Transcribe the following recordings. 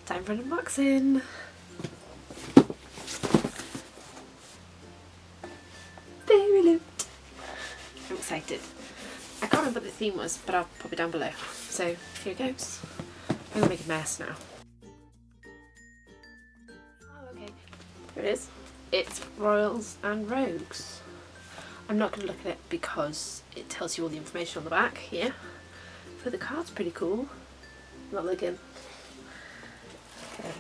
Time for an unboxing. Fairyloot. I'm excited. I can't remember what the theme was, but I'll pop it down below. So here goes. I'm gonna make a mess now. Oh, okay. Here it is. It's Royals and Rogues. I'm not gonna look at it because it tells you all the information on the back here. But the card's pretty cool. I'm not looking. Okay.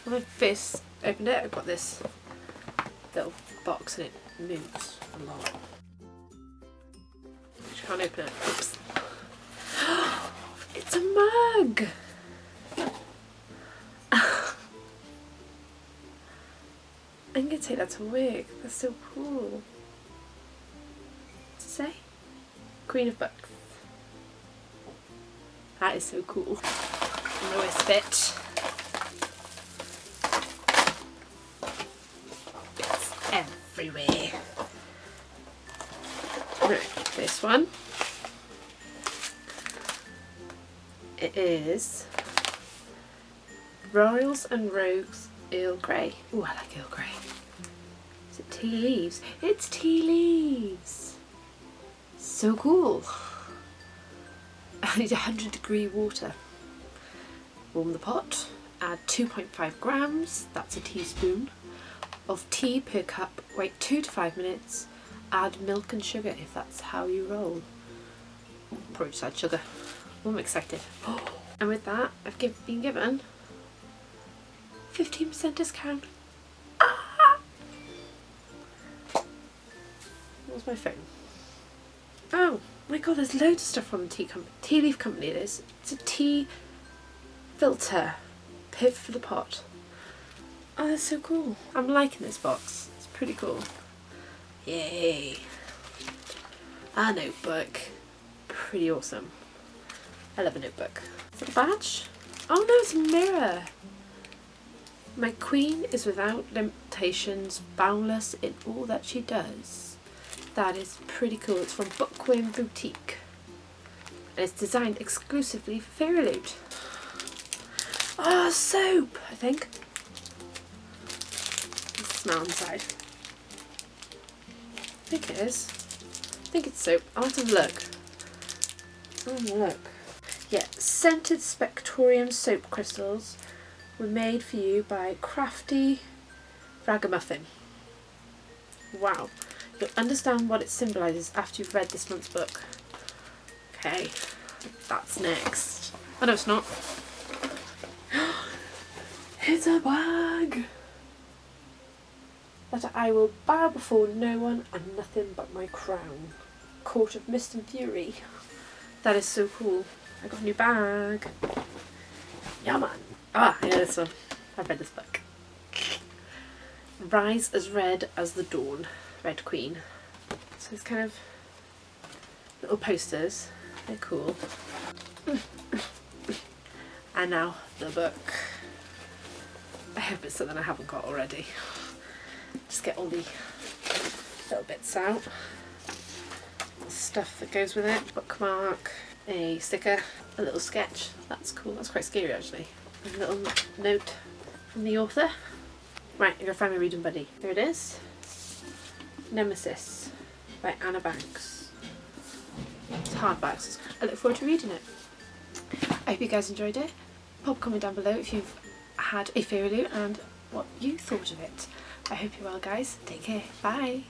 When I first opened it, I got this little box and it moves a lot. Just can't open it. Oops. It's a mug! I'm gonna take that to work. That's so cool. What's it say? Queen of Books. That is so cool. And the worst bit. It's everywhere. Right, this one. It is Royals and Rogues Earl Grey. Ooh, I like Earl Grey. Is it tea leaves? It's tea leaves. So cool. I need 100-degree water. Warm the pot. Add 2.5 grams, that's a teaspoon, of tea per cup. Wait 2 to 5 minutes. Add milk and sugar if that's how you roll. Probably just add sugar. Oh, I'm excited. And with that, I've been given 15% discount. Ah! Where's my phone? Oh my god, there's loads of stuff from the tea leaf company. It is. It's a tea filter. Perfect for the pot. Oh, that's so cool. I'm liking this box. It's pretty cool. Yay. A notebook. Pretty awesome. I love a notebook. Is that a badge? Oh no, it's a mirror. My queen is without limitations, boundless in all that she does. That is pretty cool. It's from Bookworn boutique. And it's designed exclusively for Fairyloot. Oh, soap, I think. Let's smell inside. I think it is. I think it's soap. I'll have to look. Look. Yeah, scented Spectorium soap crystals were made for you by Craftyragamuffin. Wow. You'll understand what it symbolises after you've read this month's book. Okay, that's next. Oh no, it's not. It's a bag! That I will bow before no one and nothing but my crown. Court of Mist and Fury. That is so cool. I got a new bag. Yeah man. Ah, I know this one. I've read this book. Rise as red as the dawn. Red Queen. So it's kind of little posters. They're cool. And now the book. I hope it's something I haven't got already. Just get all the little bits out. The stuff that goes with it. Bookmark, a sticker, a little sketch. That's cool. That's quite scary actually. A little note from the author. Right, I'm gonna find my reading buddy. Here it is. Nemesis by Anna Banks. It's hardback, so I look forward to reading it. I hope you guys enjoyed it. Pop a comment down below if you've had a Fairyloot and what you thought of it. I hope you're well guys. Take care. Bye.